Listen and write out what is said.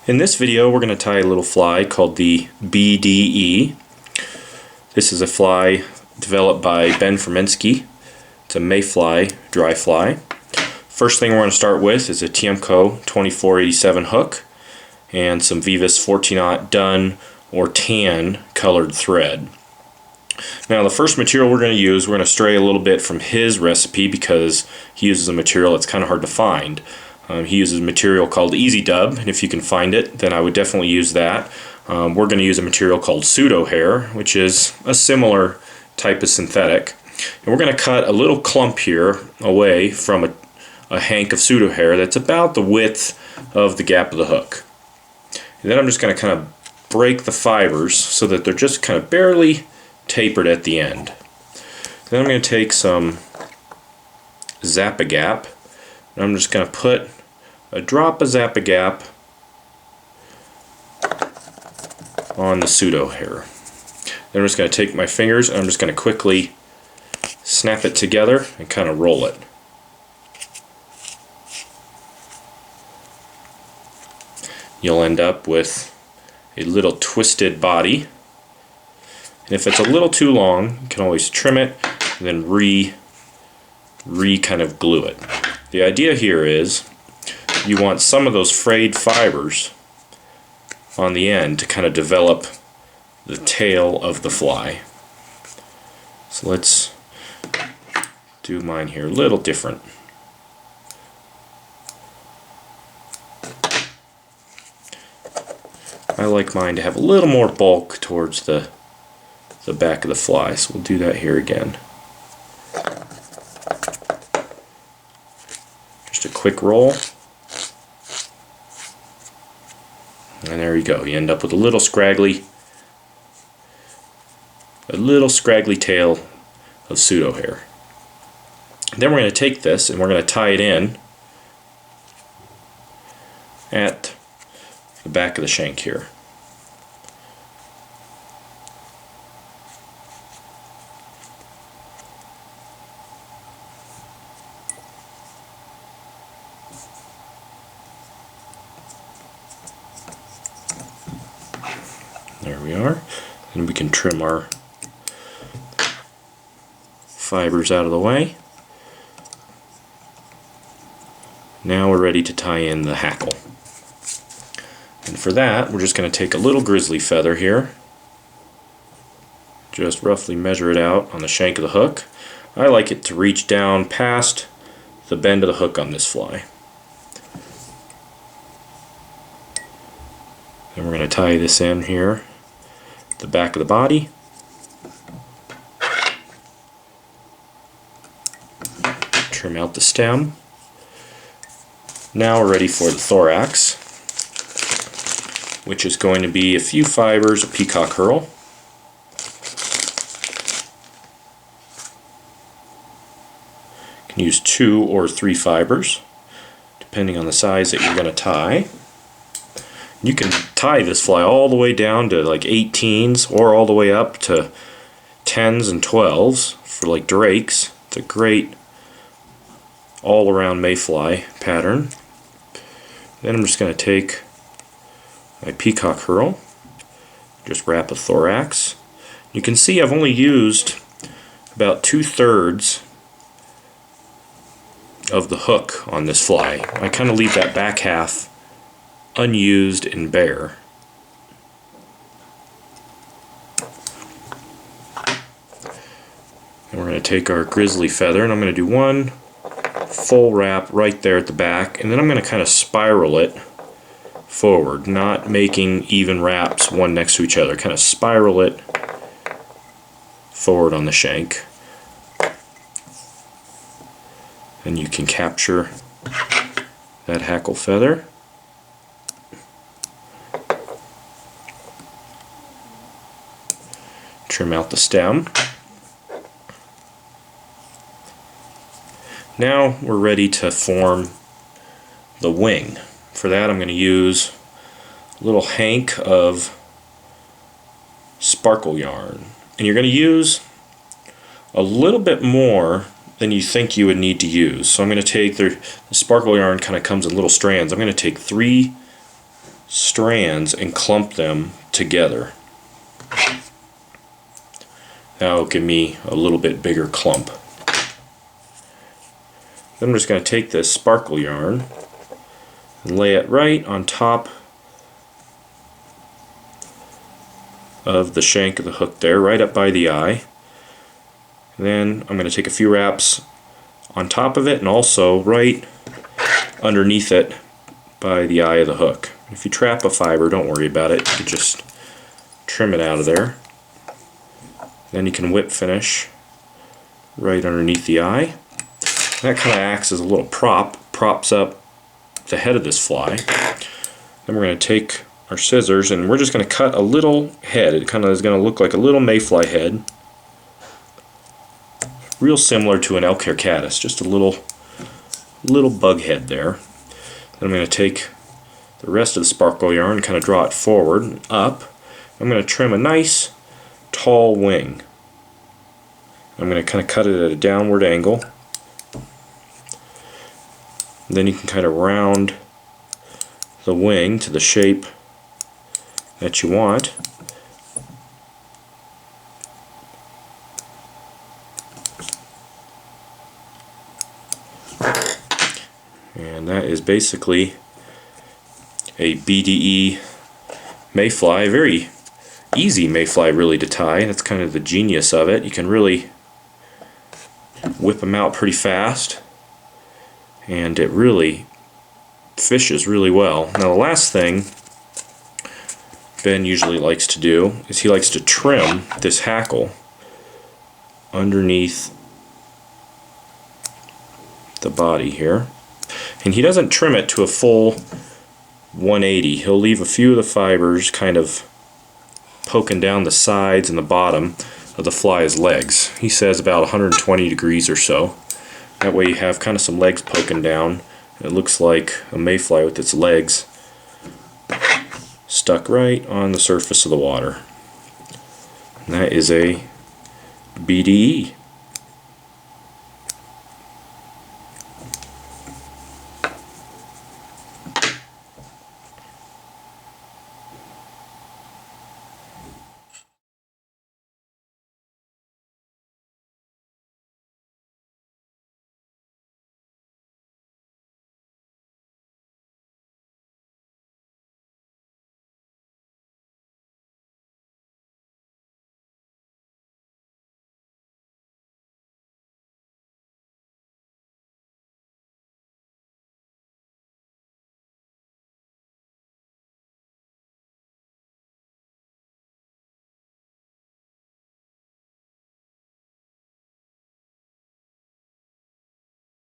In this video we're going to tie a little fly called the BDE. This is a fly developed by Ben Furimsky. It's a Mayfly dry fly. First thing we're going to start with is a Tiemco 2487 hook and some Veevus 14-aught dun or tan colored thread. Now the first material we're going to use, we're going to stray a little bit from his recipe because he uses a material that's kind of hard to find. He uses a material called Easy Dub, and if you can find it, then I would definitely use that. We're going to use a material called Pseudo hair, which is a similar type of synthetic. And we're going to cut a little clump here away from a hank of pseudo hair that's about the width of the gap of the hook. And then I'm just going to kind of break the fibers so that they're just kind of barely tapered at the end. Then I'm going to take some Zap-A-Gap, and I'm just going to put a drop of Zap-A-Gap on the pseudo hair. Then I'm just going to take my fingers and I'm just going to quickly snap it together and kind of roll it. You'll end up with a little twisted body. And if it's a little too long, you can always trim it and then kind of glue it. The idea here is you want some of those frayed fibers on the end to kind of develop the tail of the fly. So let's do mine here a little different. I like mine to have a little more bulk towards the back of the fly, so we'll do that here again. Just a quick roll. And there you go. You end up with a little scraggly tail of pseudo hair. Then we're going to take this and we're going to tie it in at the back of the shank here. There we are. And we can trim our fibers out of the way. Now we're ready to tie in the hackle. And for that, we're just going to take a little grizzly feather here. Just roughly measure it out on the shank of the hook. I like it to reach down past the bend of the hook on this fly. And we're going to tie this in here, the back of the body. Trim out the stem. Now we're ready for the thorax, which is going to be a few fibers of Peacock Herl. You can use 2 or 3 fibers, depending on the size that you're going to tie. You can tie this fly all the way down to like 18s or all the way up to 10s and 12s for like drakes. It's a great all-around mayfly pattern. Then I'm just going to take my Peacock Herl, just wrap a thorax. You can see I've only used about 2/3 of the hook on this fly. I kind of leave that back half unused and bare. And we're going to take our grizzly feather and I'm going to do one full wrap right there at the back, and then I'm going to kind of spiral it forward, not making even wraps one next to each other. Kind of spiral it forward on the shank. And you can capture that hackle feather. Trim out the stem. Now we're ready to form the wing. For that I'm going to use a little hank of sparkle yarn. And you're going to use a little bit more than you think you would need to use. So I'm going to take the sparkle yarn kind of comes in little strands. I'm going to take 3 strands and clump them together. That'll give me a little bit bigger clump. Then I'm just going to take this sparkle yarn and lay it right on top of the shank of the hook there, right up by the eye. And then I'm going to take a few wraps on top of it and also right underneath it by the eye of the hook. If you trap a fiber, don't worry about it. You can just trim it out of there. Then you can whip finish right underneath the eye. That kind of acts as a little props up the head of this fly. Then we're going to take our scissors and we're just going to cut a little head. It kind of is going to look like a little mayfly head. Real similar to an elk hair caddis, just a little bug head there. Then I'm going to take the rest of the sparkle yarn and kind of draw it forward and up. I'm going to trim a nice tall wing. I'm going to kind of cut it at a downward angle. And then you can kind of round the wing to the shape that you want. And that is basically a BDE Mayfly. Very easy Mayfly really to tie. That's kind of the genius of it. You can really whip them out pretty fast and it really fishes really well. Now the last thing Ben usually likes to do is he likes to trim this hackle underneath the body here. And he doesn't trim it to a full 180. He'll leave a few of the fibers kind of poking down the sides and the bottom of the fly's legs. He says about 120 degrees or so. That way you have kind of some legs poking down. It looks like a mayfly with its legs stuck right on the surface of the water. And that is a BDE.